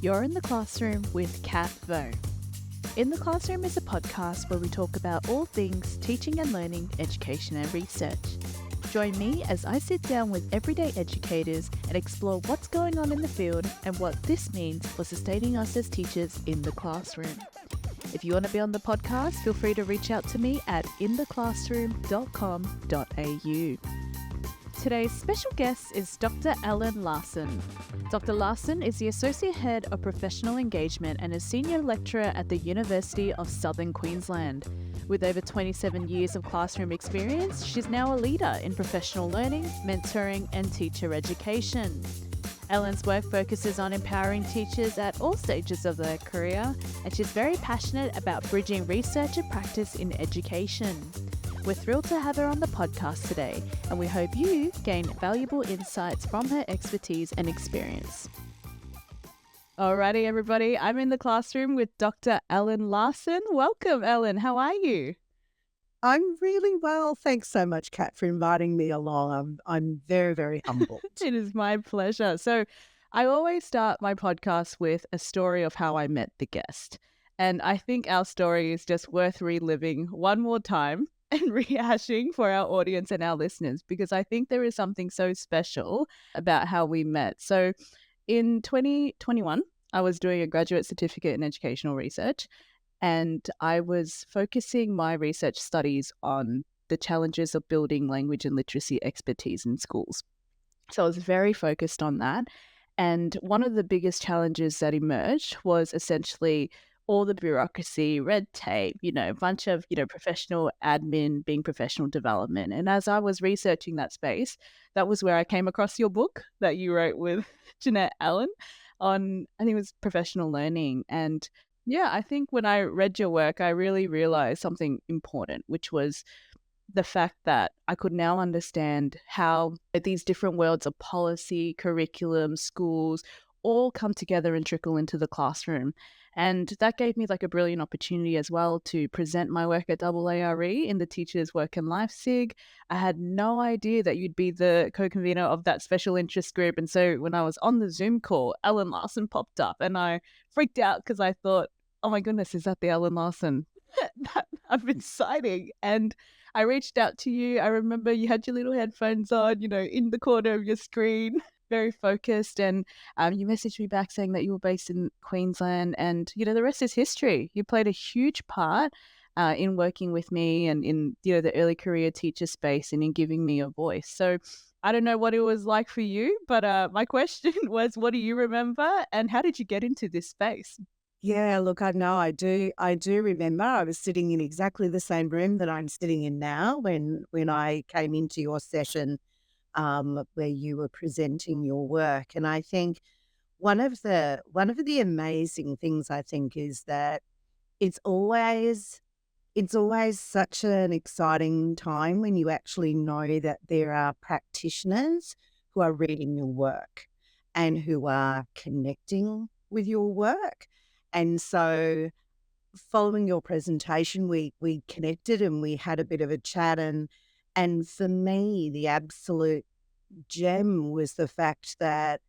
You're in the classroom with Kat Vo. In the Classroom is a podcast where we talk about all things teaching and learning, education and research. Join me as I sit down with everyday educators and explore what's going on in the field and what this means for sustaining us as teachers in the classroom. If you want to be on the podcast, feel free to reach out to me at intheclassroom.com.au. Today's special guest is Dr. Larsen. Dr. Larsen is the Associate Head of Professional Engagement and a Senior Lecturer at the University of Southern Queensland. With over 27 years of classroom experience, she's now a leader in professional learning, mentoring and teacher education. Ellen's work focuses on empowering teachers at all stages of their career, and she's very passionate about bridging research and practice in education. We're thrilled to have her on the podcast today, and we hope you gain valuable insights from her expertise and experience. Alrighty, everybody, I'm in the classroom with Dr. Larsen. Welcome, Ellen. How are you? I'm really well. Thanks so much, Kat, for inviting me along. I'm very, very humbled. It is my pleasure. So I always start my podcast with a story of how I met the guest. And I think our story is just worth reliving one more time and rehashing for our audience and our listeners, because I think there is something so special about how we met. So in 2021, I was doing a graduate certificate in educational research, and I was focusing my research studies on the challenges of building language and literacy expertise in schools. So I was very focused on that. And one of the biggest challenges that emerged was essentially all the bureaucracy, red tape, a bunch of, professional admin being professional development. And as I was researching that space, that was where I came across your book that you wrote with Jeanette Allen on, I think it was professional learning. And yeah, I think when I read your work, I really realized something important, which was the fact that I could now understand how these different worlds of policy, curriculum, schools all come together and trickle into the classroom. And that gave me like a brilliant opportunity as well to present my work at AARE in the Teachers Work and Life SIG. I had no idea that you'd be the co-convener of that special interest group. And so when I was on the Zoom call, Ellen Larsen popped up and I freaked out because I thought, oh my goodness, is that the Ellen Larsen that I've been citing? And I reached out to you. I remember you had your little headphones on, in the corner of your screen, very focused. And you messaged me back saying that you were based in Queensland. And, the rest is history. You played a huge part in working with me and in, the early career teacher space and in giving me a voice. So I don't know what it was like for you, but my question was, what do you remember? And how did you get into this space? Yeah, look, I know I do remember I was sitting in exactly the same room that I'm sitting in now when I came into your session where you were presenting your work. And I think one of the amazing things I think is that it's always such an exciting time when you actually know that there are practitioners who are reading your work and who are connecting with your work. And so following your presentation, we connected and we had a bit of a chat. And for me, the absolute gem was the fact that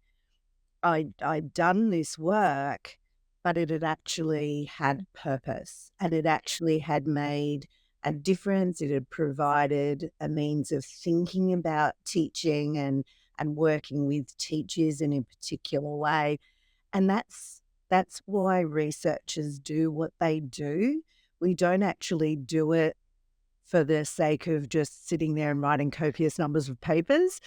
I'd done this work, but it had actually had purpose and it actually had made a difference. It had provided a means of thinking about teaching and working with teachers in a particular way. And that's why researchers do what they do. We don't actually do it for the sake of just sitting there and writing copious numbers of papers.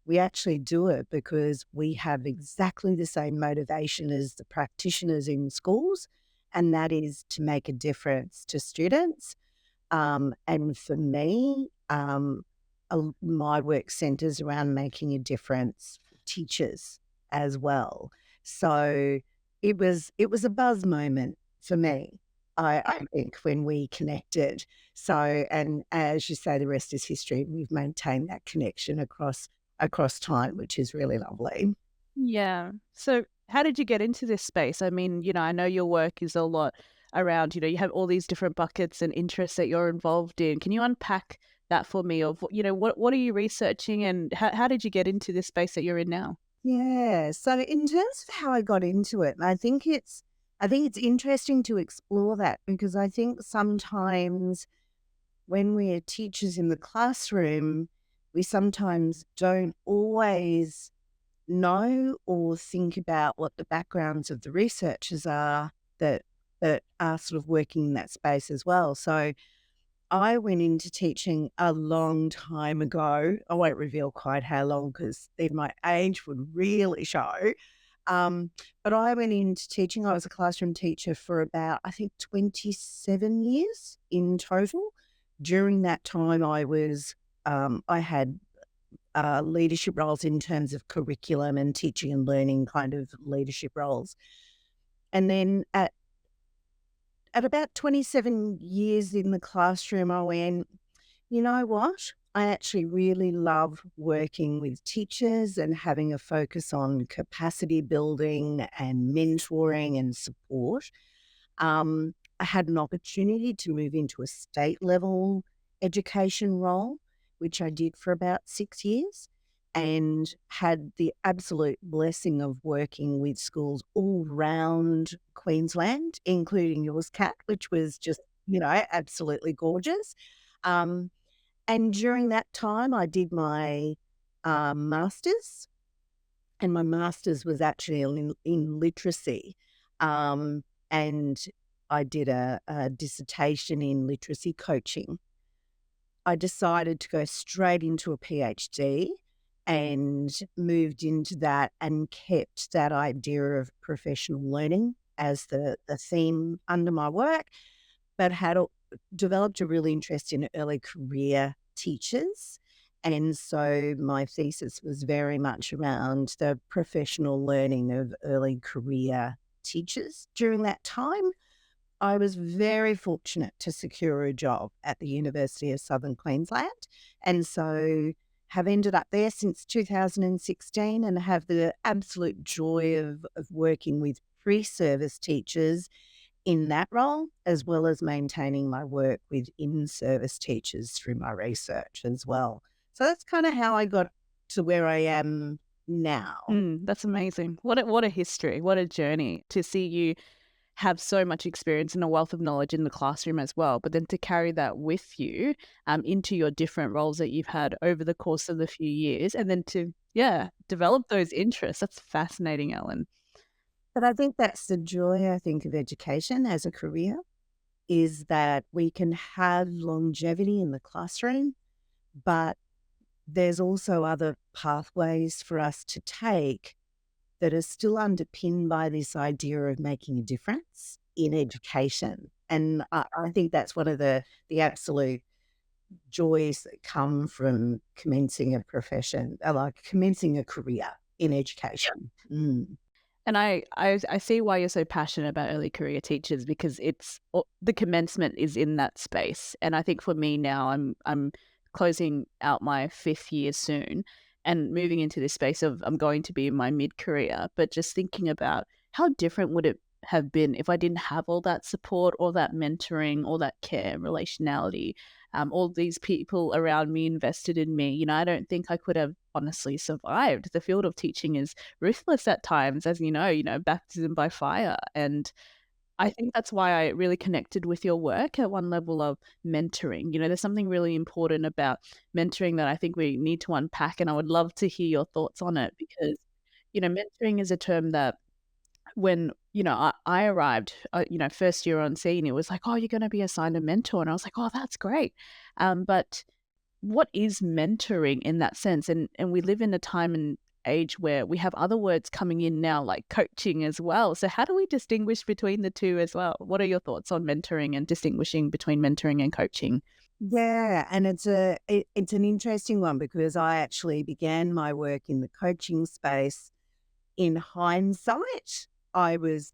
We actually do it because we have exactly the same motivation as the practitioners in schools, and that is to make a difference to students. And for me, my work centres around making a difference for teachers as well. So it was a buzz moment for me, I think, when we connected. So, and as you say, the rest is history. We've maintained that connection across time, which is really lovely. Yeah. So how did you get into this space? I mean, I know your work is a lot around, you have all these different buckets and interests that you're involved in. Can you unpack that for me of, what are you researching and how did you get into this space that you're in now? Yeah. So in terms of how I got into it, I think it's interesting to explore that because I think sometimes when we're teachers in the classroom, we sometimes don't always know or think about what the backgrounds of the researchers are that are sort of working in that space as well. So I went into teaching a long time ago. I won't reveal quite how long because then my age would really show. Um, but I went into teaching. I was a classroom teacher for about, I think, 27 years in total. During that time, I had leadership roles in terms of curriculum and teaching and learning kind of leadership roles. And then at about 27 years in the classroom, I went, you know what? I actually really love working with teachers and having a focus on capacity building and mentoring and support. I had an opportunity to move into a state level education role, which I did for about 6 years, and had the absolute blessing of working with schools all round Queensland, including yours, Kat, which was just, absolutely gorgeous. Um, and during that time, I did my master's, and my master's was actually in literacy. Um, and I did a dissertation in literacy coaching. I decided to go straight into a PhD and moved into that and kept that idea of professional learning as the theme under my work, but developed a real interest in early career teachers. And so my thesis was very much around the professional learning of early career teachers. During that time, I was very fortunate to secure a job at the University of Southern Queensland. And so have ended up there since 2016 and have the absolute joy of working with pre-service teachers in that role, as well as maintaining my work with in-service teachers through my research as well. So that's kind of how I got to where I am now. That's amazing. What a history. What a journey to see you have so much experience and a wealth of knowledge in the classroom as well, but then to carry that with you into your different roles that you've had over the course of the few years, and then to develop those interests. That's fascinating, Ellen. But I think that's the joy, I think, of education as a career is that we can have longevity in the classroom, but there's also other pathways for us to take that are still underpinned by this idea of making a difference in education. And I think that's one of the absolute joys that come from commencing a profession, like commencing a career in education. Mm. And I see why you're so passionate about early career teachers, because the commencement is in that space. And I think for me now, I'm closing out my 5th year soon and moving into this space of I'm going to be in my mid career, but just thinking about how different would it have been if I didn't have all that support, all that mentoring, all that care, relationality, all these people around me invested in me. I don't think I could have honestly survived. The field of teaching is ruthless at times, as baptism by fire. And I think that's why I really connected with your work at one level of mentoring. There's something really important about mentoring that I think we need to unpack. And I would love to hear your thoughts on it because, mentoring is a term that when, I arrived, first year on scene, it was like, oh, you're going to be assigned a mentor. And I was like, oh, that's great. But what is mentoring in that sense? And we live in a time and age where we have other words coming in now, like coaching as well. So how do we distinguish between the two as well? What are your thoughts on mentoring and distinguishing between mentoring and coaching? Yeah, and it's an interesting one because I actually began my work in the coaching space in hindsight. I was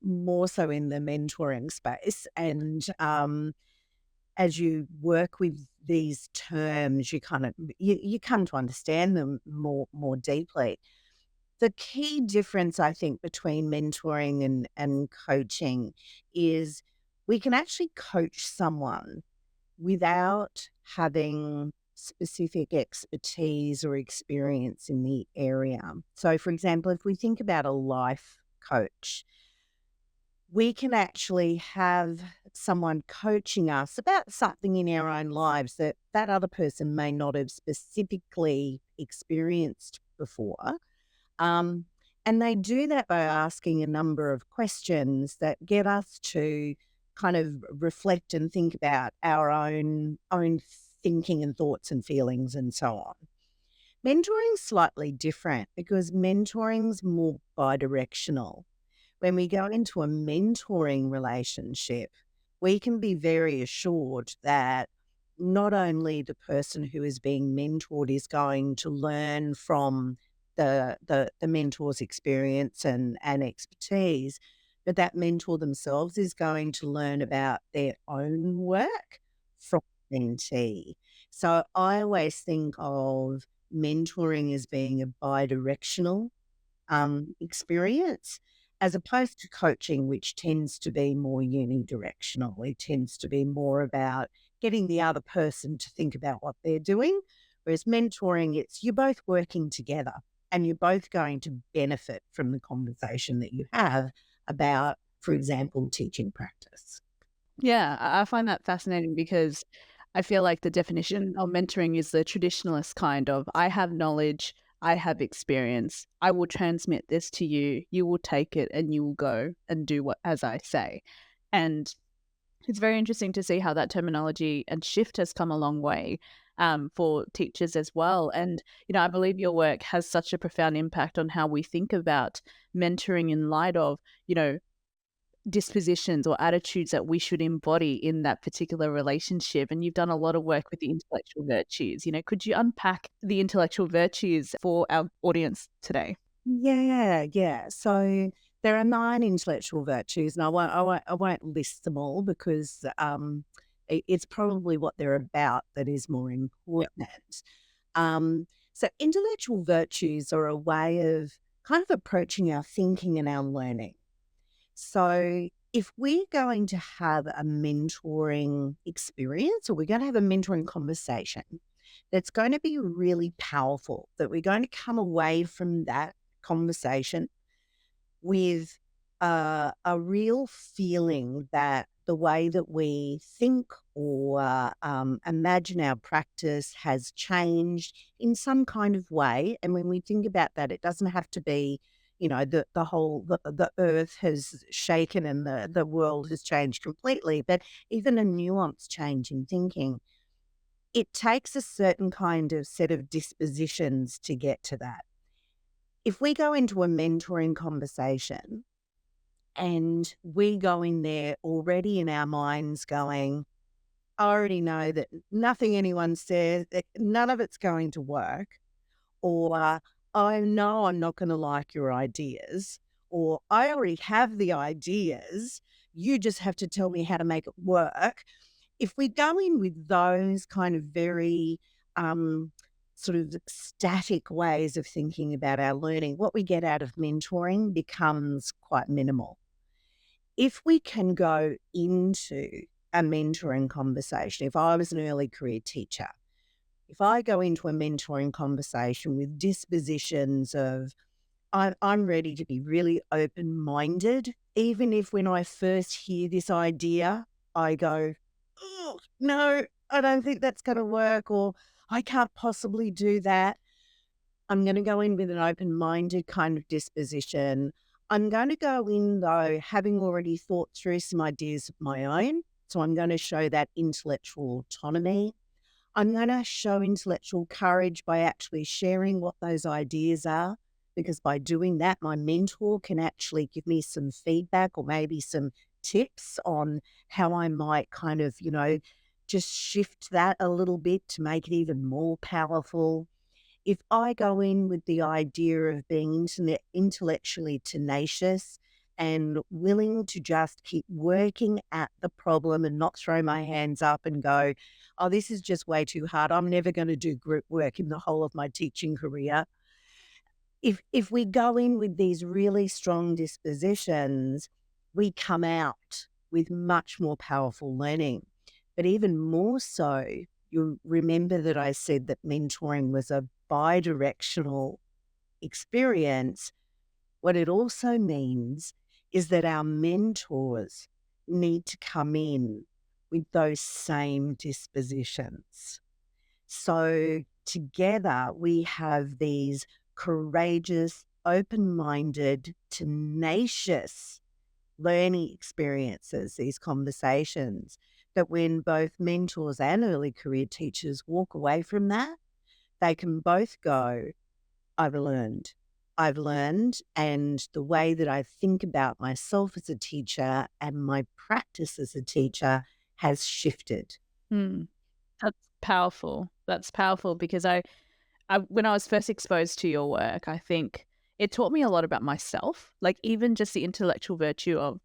more so in the mentoring space, and as you work with these terms, you come to understand them more deeply. The key difference, I think, between mentoring and coaching is we can actually coach someone without having specific expertise or experience in the area. So, for example, if we think about a life coach, we can actually have someone coaching us about something in our own lives that that other person may not have specifically experienced before. Um, and they do that by asking a number of questions that get us to kind of reflect and think about our own thinking and thoughts and feelings and so on. Mentoring's slightly different because mentoring's more bidirectional. When we go into a mentoring relationship, we can be very assured that not only the person who is being mentored is going to learn from the mentor's experience and expertise, but that mentor themselves is going to learn about their own work from the mentee. So I always think of mentoring as being a bidirectional experience, as opposed to coaching, which tends to be more unidirectional. It tends to be more about getting the other person to think about what they're doing. Whereas mentoring, it's you're both working together and you're both going to benefit from the conversation that you have about, for example, teaching practice. Yeah, I find that fascinating because I feel like the definition of mentoring is the traditionalist kind of I have knowledge, I have experience, I will transmit this to you, you will take it and you will go and do what as I say. And it's very interesting to see how that terminology and shift has come a long way for teachers as well. And, I believe your work has such a profound impact on how we think about mentoring in light of, dispositions or attitudes that we should embody in that particular relationship. And you've done a lot of work with the intellectual virtues. Could you unpack the intellectual virtues for our audience today? Yeah, yeah. So there are 9 intellectual virtues, and I won't list them all because it's probably what they're about that is more important. So intellectual virtues are a way of kind of approaching our thinking and our learning. So if we're going to have a mentoring experience or we're going to have a mentoring conversation that's going to be really powerful, that we're going to come away from that conversation with a real feeling that the way that we think or imagine our practice has changed in some kind of way. And when we think about that, it doesn't have to be, the earth has shaken and the world has changed completely, but even a nuanced change in thinking. It takes a certain kind of set of dispositions to get to that. If we go into a mentoring conversation and we go in there already in our minds going, I already know that nothing anyone says, none of it's going to work, or I know I'm not going to like your ideas, or I already have the ideas, you just have to tell me how to make it work. If we go in with those kind of very sort of static ways of thinking about our learning, what we get out of mentoring becomes quite minimal. If we can go into a mentoring conversation, if I was an early career teacher, if I go into a mentoring conversation with dispositions of, I'm ready to be really open minded, even if when I first hear this idea, I go, oh, no, I don't think that's going to work, or I can't possibly do that. I'm going to go in with an open minded kind of disposition. I'm going to go in, though, having already thought through some ideas of my own. So I'm going to show that intellectual autonomy. I'm going to show intellectual courage by actually sharing what those ideas are, because by doing that, my mentor can actually give me some feedback or maybe some tips on how I might kind of, just shift that a little bit to make it even more powerful. If I go in with the idea of being intellectually tenacious and willing to just keep working at the problem and not throw my hands up and go, oh, this is just way too hard. I'm never going to do group work in the whole of my teaching career. If we go in with these really strong dispositions, we come out with much more powerful learning. But even more so, you remember that I said that mentoring was a bi-directional experience. What it also means is that our mentors need to come in with those same dispositions. So together we have these courageous, open-minded, tenacious learning experiences, these conversations, that when both mentors and early career teachers walk away from that, they can both go, I've learned. I've learned, and the way that I think about myself as a teacher and my practice as a teacher has shifted. Hmm. That's powerful. That's powerful because I when I was first exposed to your work, I think it taught me a lot about myself, like even just the intellectual virtue of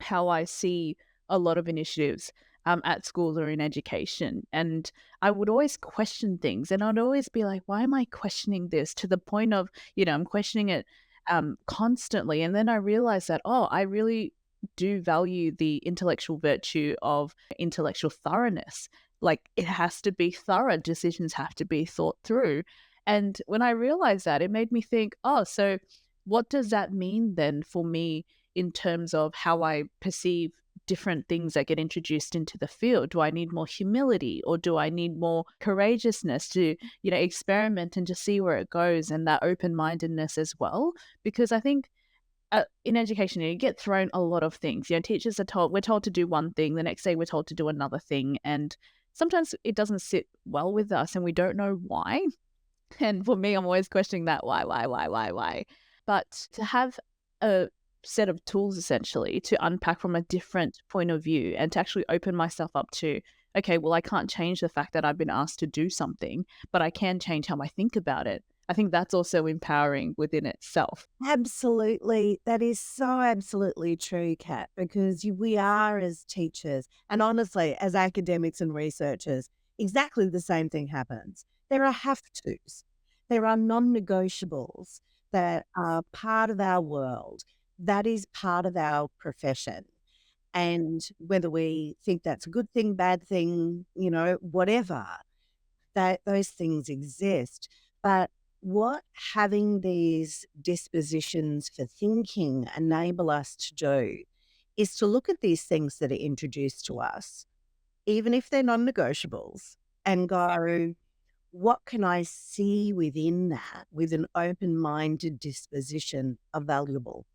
how I see a lot of initiatives at school or in education. And I would always question things and I'd always be like, why am I questioning this to the point of, I'm questioning it constantly. And then I realized that, oh, I really do value the intellectual virtue of intellectual thoroughness. Like it has to be thorough, decisions have to be thought through. And when I realized that, it made me think, oh, so what does that mean then for me in terms of how I perceive different things that get introduced into the field? Do I need more humility or do I need more courageousness to, experiment and just see where it goes and that open mindedness as well? Because I think in education, you get thrown a lot of things. Teachers we're told to do one thing, the next day we're told to do another thing. And sometimes it doesn't sit well with us and we don't know why. And for me, I'm always questioning that why. But to have a set of tools essentially to unpack from a different point of view and to actually open myself up to, okay, well, I can't change the fact that I've been asked to do something, but I can change how I think about it. I think that's also empowering within itself. Absolutely. That is so absolutely true, Kat, because we are as teachers and honestly, as academics and researchers, exactly the same thing happens. There are have tos, there are non negotiables that are part of our world. That is part of our profession. And whether we think that's a good thing, bad thing, whatever, that those things exist. But what having these dispositions for thinking enable us to do is to look at these things that are introduced to us, even if they're non-negotiables, and go, what can I see within that with an open-minded disposition are valuable?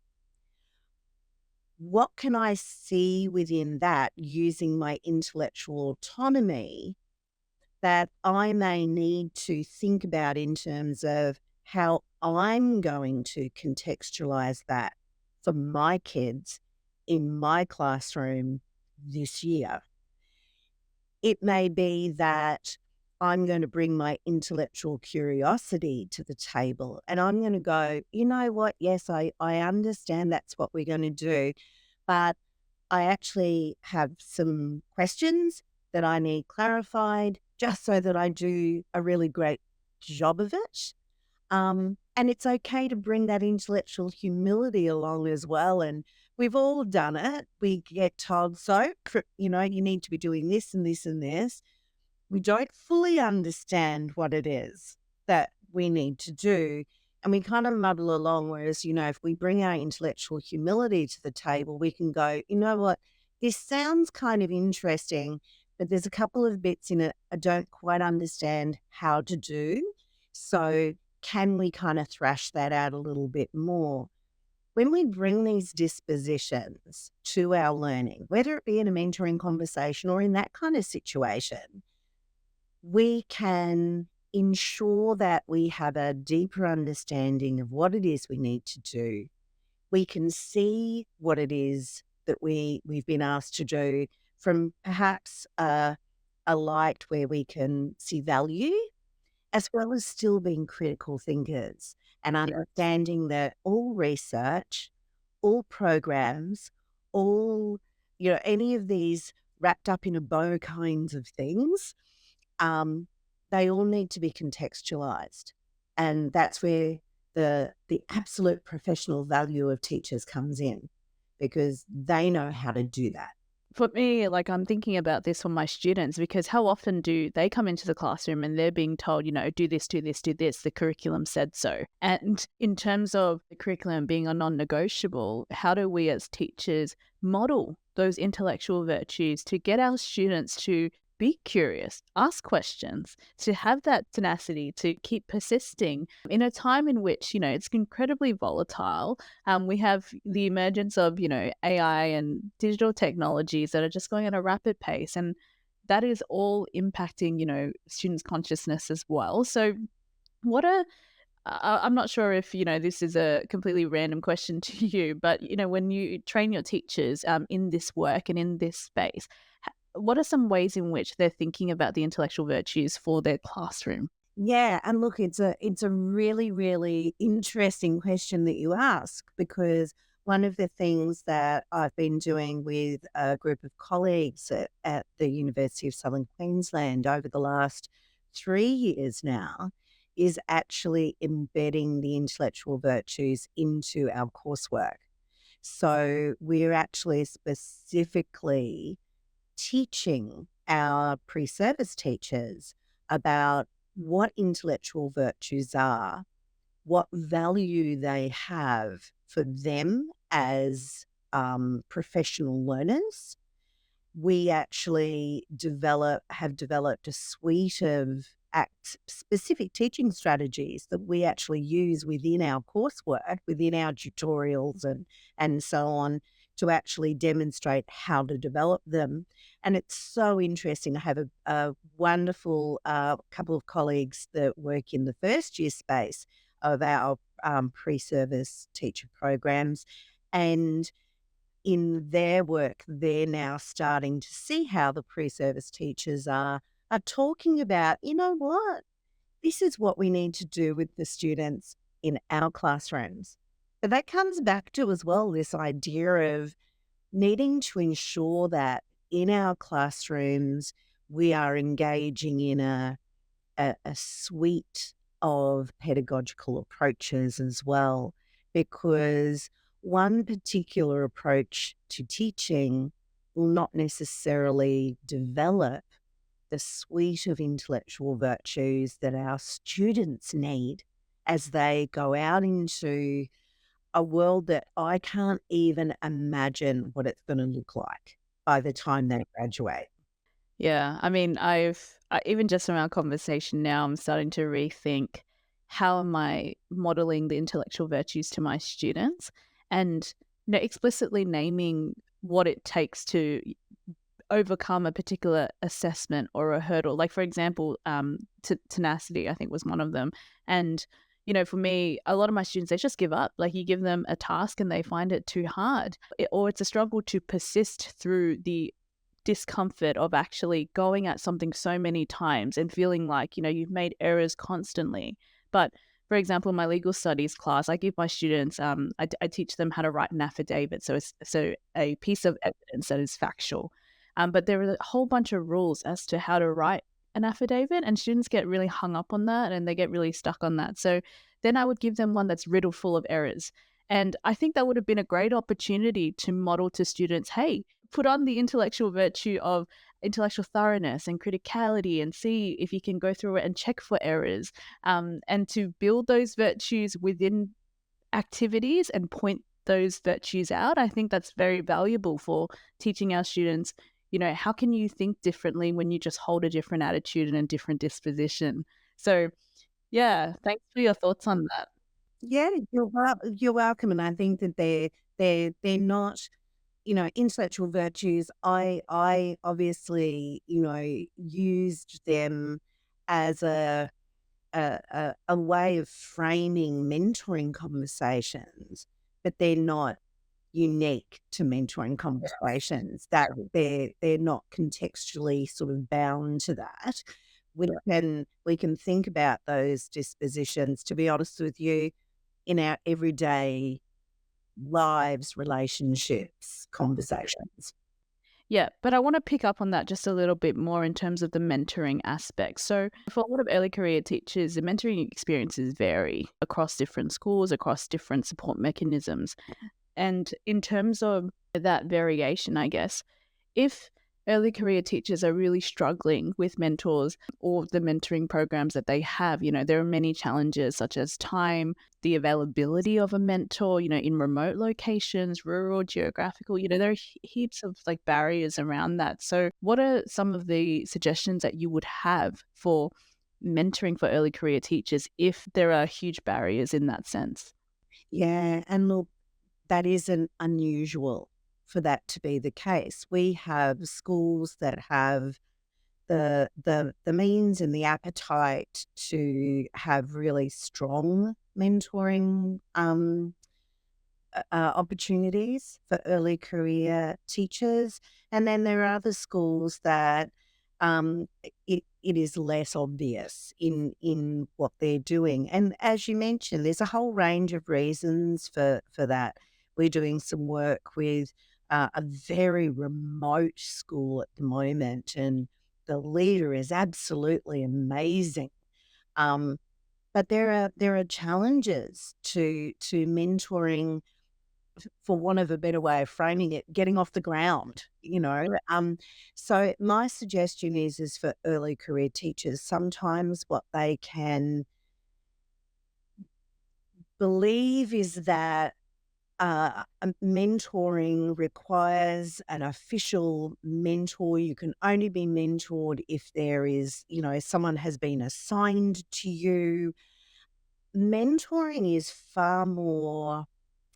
What can I see within that using my intellectual autonomy that I may need to think about in terms of how I'm going to contextualize that for my kids in my classroom this year? It may be that I'm going to bring my intellectual curiosity to the table and I'm going to go, you know what? Yes, I understand that's what we're going to do, but I actually have some questions that I need clarified just so that I do a really great job of it. And it's okay to bring that intellectual humility along as well. And we've all done it. We get told, so, you need to be doing this and this and this. We don't fully understand what it is that we need to do. And we kind of muddle along. Whereas, if we bring our intellectual humility to the table, we can go, you know what, this sounds kind of interesting, but there's a couple of bits in it I don't quite understand how to do. So can we kind of thrash that out a little bit more? When we bring these dispositions to our learning, whether it be in a mentoring conversation or in that kind of situation, we can ensure that we have a deeper understanding of what it is we need to do. We can see what it is that we've been asked to do from perhaps a light where we can see value, as well as still being critical thinkers and understanding that all research, all programs, all, any of these wrapped up in a bow kinds of things, um, they all need to be contextualized. And that's where the absolute professional value of teachers comes in, because they know how to do that. For me, like, I'm thinking about this for my students because how often do they come into the classroom and they're being told, do this, do this, do this, the curriculum said so. And in terms of the curriculum being a non-negotiable, how do we as teachers model those intellectual virtues to get our students to be curious, ask questions, to have that tenacity, to keep persisting in a time in which, it's incredibly volatile. We have the emergence of, AI and digital technologies that are just going at a rapid pace. And that is all impacting, students' consciousness as well. So, what are I'm not sure if, this is a completely random question to you, but, when you train your teachers in this work and in this space, what are some ways in which they're thinking about the intellectual virtues for their classroom? Yeah, and look, it's a really, really interesting question that you ask, because one of the things that I've been doing with a group of colleagues at the University of Southern Queensland over the last 3 years now is actually embedding the intellectual virtues into our coursework. So we're actually specifically teaching our pre-service teachers about what intellectual virtues are, what value they have for them as professional learners. We actually have developed a suite of specific teaching strategies that we actually use within our coursework, within our tutorials and so on, to actually demonstrate how to develop them. And it's so interesting. I have a wonderful couple of colleagues that work in the first year space of our pre-service teacher programs, and in their work, they're now starting to see how the pre-service teachers are talking about, you know what, this is what we need to do with the students in our classrooms. But that comes back to as well this idea of needing to ensure that in our classrooms we are engaging in a suite of pedagogical approaches as well, because one particular approach to teaching will not necessarily develop the suite of intellectual virtues that our students need as they go out into a world that I can't even imagine what it's going to look like by the time they graduate. Yeah, I mean, even just from our conversation now, I'm starting to rethink how am I modeling the intellectual virtues to my students and explicitly naming what it takes to overcome a particular assessment or a hurdle. Like, for example, tenacity, I think, was one of them. And, for me, a lot of my students, they just give up. Like, you give them a task and they find it too hard, or it's a struggle to persist through the discomfort of actually going at something so many times and feeling like, you've made errors constantly. But for example, in my legal studies class, I give my students, I teach them how to write an affidavit. So a piece of evidence that is factual. But there are a whole bunch of rules as to how to write an affidavit, and students get really hung up on that and they get really stuck on that. So then I would give them one that's riddled full of errors. And I think that would have been a great opportunity to model to students, hey, put on the intellectual virtue of intellectual thoroughness and criticality and see if you can go through it and check for errors, and to build those virtues within activities and point those virtues out. I think that's very valuable for teaching our students, how can you think differently when you just hold a different attitude and a different disposition. So yeah, thanks for your thoughts on that. Yeah, you're welcome, and I think that they're not, intellectual virtues. I obviously, used them as a way of framing mentoring conversations, but they're not unique to mentoring conversations. That they're not contextually sort of bound to that. We can think about those dispositions, to be honest with you, in our everyday lives, relationships, conversations. Yeah, but I want to pick up on that just a little bit more in terms of the mentoring aspect. So, for a lot of early career teachers, the mentoring experiences vary across different schools, across different support mechanisms. And in terms of that variation, I guess, if early career teachers are really struggling with mentors or the mentoring programs that they have, there are many challenges such as time, the availability of a mentor, in remote locations, rural, geographical, there are heaps of like barriers around that. So what are some of the suggestions that you would have for mentoring for early career teachers if there are huge barriers in that sense? Yeah, and look, that isn't unusual for that to be the case. We have schools that have the means and the appetite to have really strong mentoring opportunities for early career teachers. And then there are other schools that it is less obvious in what they're doing. And as you mentioned, there's a whole range of reasons for that. We're doing some work with a very remote school at the moment, and the leader is absolutely amazing. Um, but there are challenges to mentoring, for want of a better way of framing it, getting off the ground, you know? So my suggestion is for early career teachers, sometimes what they can believe is that mentoring requires an official mentor. You can only be mentored if there is, someone has been assigned to you. Mentoring is far more,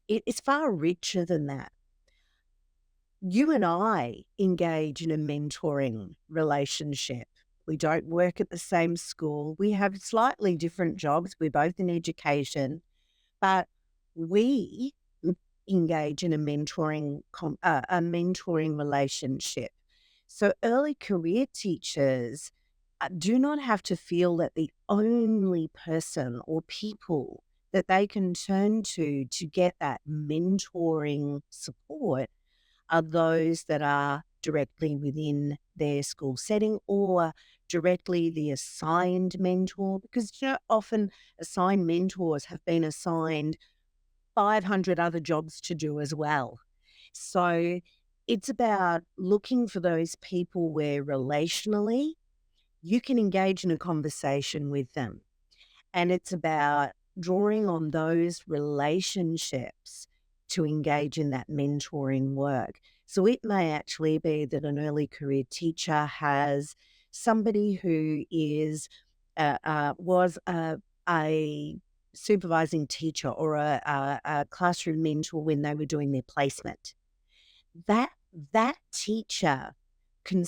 it's far richer than that. You and I engage in a mentoring relationship. We don't work at the same school. We have slightly different jobs. We're both in education, but we engage in a mentoring relationship. So early career teachers do not have to feel that the only person or people that they can turn to get that mentoring support are those that are directly within their school setting or directly the assigned mentor, because often assigned mentors have been assigned 500 other jobs to do as well. So it's about looking for those people where relationally you can engage in a conversation with them. And it's about drawing on those relationships to engage in that mentoring work. So it may actually be that an early career teacher has somebody who was a supervising teacher or a classroom mentor when they were doing their placement. That teacher can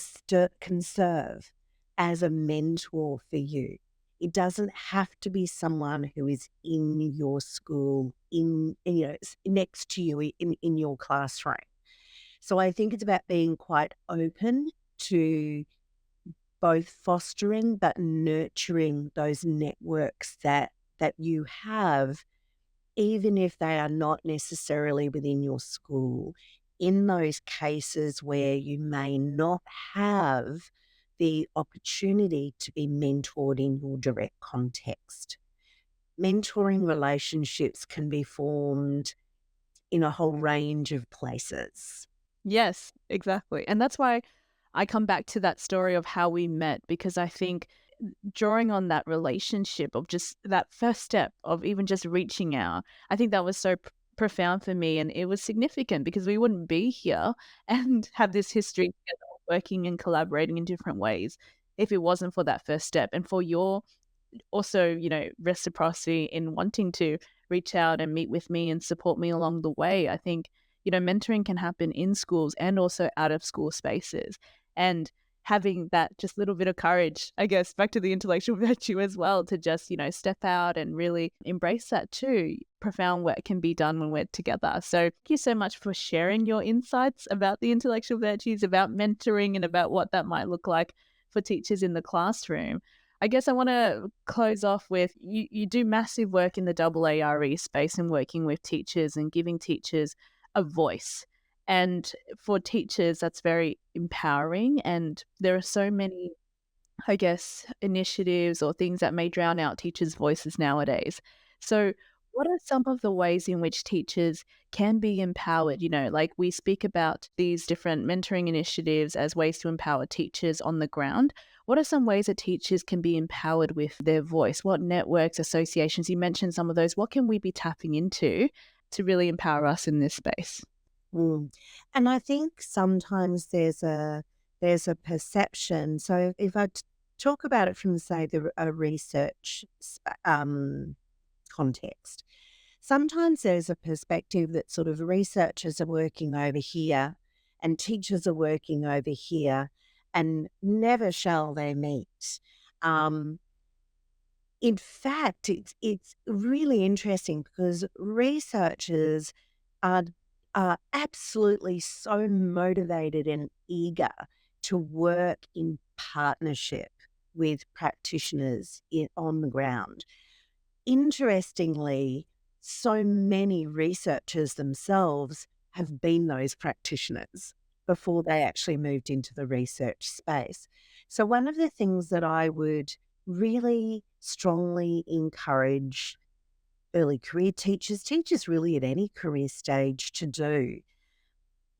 serve as a mentor for you. It doesn't have to be someone who is in your school, next to you in your classroom. So I think it's about being quite open to both fostering but nurturing those networks that you have, even if they are not necessarily within your school, in those cases where you may not have the opportunity to be mentored in your direct context. Mentoring relationships can be formed in a whole range of places. Yes, exactly. And that's why I come back to that story of how we met, because I think drawing on that relationship of just that first step of even just reaching out, I think that was so profound for me. And it was significant because we wouldn't be here and have this history together, working and collaborating in different ways if it wasn't for that first step and for your also, reciprocity in wanting to reach out and meet with me and support me along the way. I think, mentoring can happen in schools and also out of school spaces. And having that just little bit of courage, I guess, back to the intellectual virtue as well, to just, step out and really embrace that too. Profound work can be done when we're together. So thank you so much for sharing your insights about the intellectual virtues, about mentoring, and about what that might look like for teachers in the classroom. I guess I want to close off with you do massive work in the AARE space and working with teachers and giving teachers a voice. And for teachers, that's very empowering. And there are so many, I guess, initiatives or things that may drown out teachers' voices nowadays. So, What are some of the ways in which teachers can be empowered? Like we speak about these different mentoring initiatives as ways to empower teachers on the ground. What are some ways that teachers can be empowered with their voice? What networks, associations, you mentioned some of those, what can we be tapping into to really empower us in this space? Mm. And I think sometimes there's a perception. So if I talk about it from, say, a research context, sometimes there's a perspective that sort of researchers are working over here and teachers are working over here, and never shall they meet. Um, in fact, it's really interesting because researchers are are absolutely so motivated and eager to work in partnership with practitioners on the ground. Interestingly, so many researchers themselves have been those practitioners before they actually moved into the research space. So, one of the things that I would really strongly encourage early career teachers really at any career stage to do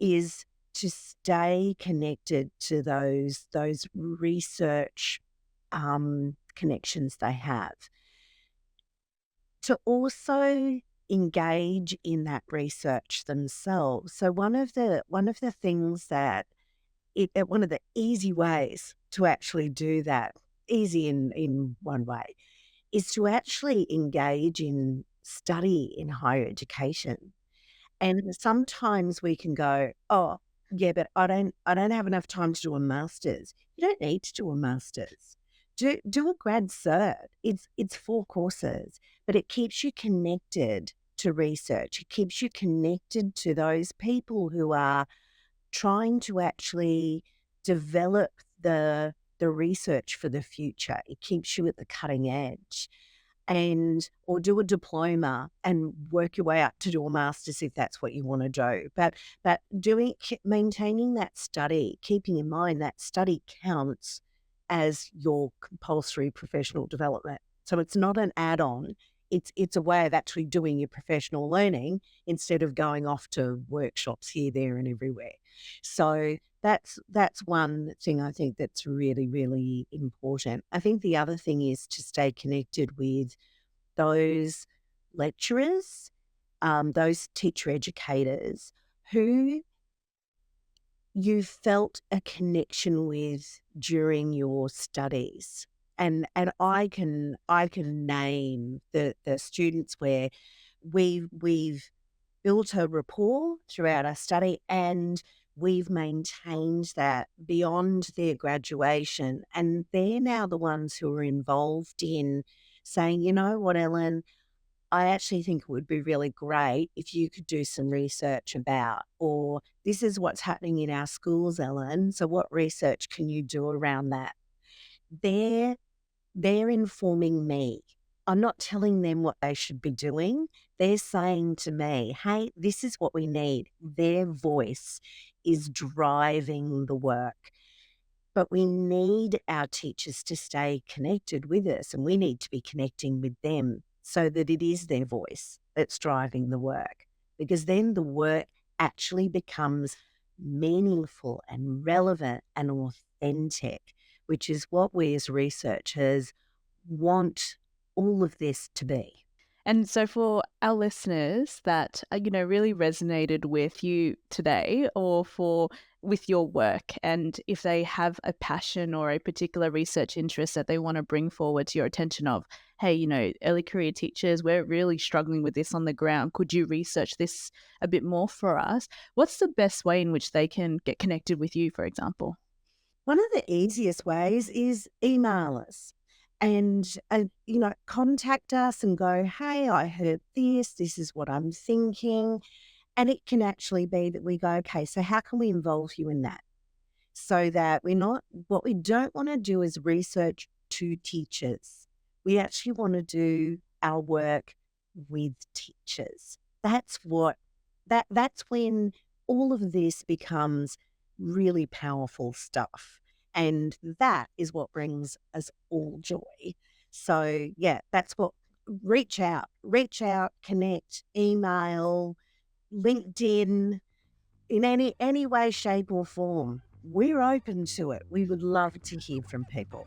is to stay connected to those research connections they have, to also engage in that research themselves. So one of the things that one of the easy ways to actually do that, easy in one way, is to actually engage in study in higher education. And sometimes we can go, "Oh, yeah, but I don't have enough time to do a master's." You don't need to do a master's. Do a grad cert. It's 4 courses, but it keeps you connected to research. It keeps you connected to those people who are trying to actually develop the research for the future. It keeps you at the cutting edge, and or do a diploma and work your way up to do a master's if that's what you want to do. But maintaining that study, keeping in mind that study counts as your compulsory professional development. So it's not an add-on. It's a way of actually doing your professional learning instead of going off to workshops here, there, and everywhere. So that's one thing I think that's really, really important. I think the other thing is to stay connected with those lecturers, those teacher educators who you felt a connection with during your studies. And I can name the students where we've built a rapport throughout our study, and we've maintained that beyond their graduation. And they're now the ones who are involved in saying, you know what, Ellen, I actually think it would be really great if you could do some research about, or this is what's happening in our schools, Ellen. So what research can you do around that? They're they're informing me. I'm not telling them what they should be doing. They're saying to me, hey, this is what we need. Their voice is driving the work. But we need our teachers to stay connected with us, and we need to be connecting with them so that it is their voice that's driving the work. Because then the work actually becomes meaningful and relevant and authentic, which is what we as researchers want all of this to be. And so for our listeners that, really resonated with you today or for with your work, and if they have a passion or a particular research interest that they want to bring forward to your attention of, hey, early career teachers, we're really struggling with this on the ground. Could you research this a bit more for us? What's the best way in which they can get connected with you, for example? One of the easiest ways is email us and, contact us and go, hey, I heard this. This is what I'm thinking. And it can actually be that we go, okay, so how can we involve you in that? So that we're not, what we don't want to do is research to teachers. We actually want to do our work with teachers. That's when all of this becomes really powerful stuff. And that is what brings us all joy. So yeah, that's what reach out, connect, email, LinkedIn, in any way, shape or form. We're open to it. We would love to hear from people.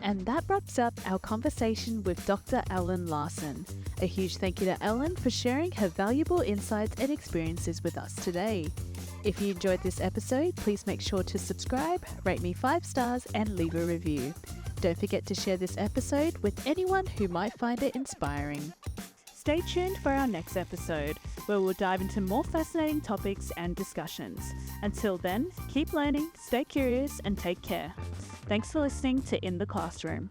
And that wraps up our conversation with Dr. Ellen Larsen. A huge thank you to Ellen for sharing her valuable insights and experiences with us today. If you enjoyed this episode, please make sure to subscribe, rate me 5 stars, and leave a review. Don't forget to share this episode with anyone who might find it inspiring. Stay tuned for our next episode, where we'll dive into more fascinating topics and discussions. Until then, keep learning, stay curious, and take care. Thanks for listening to In the Classroom.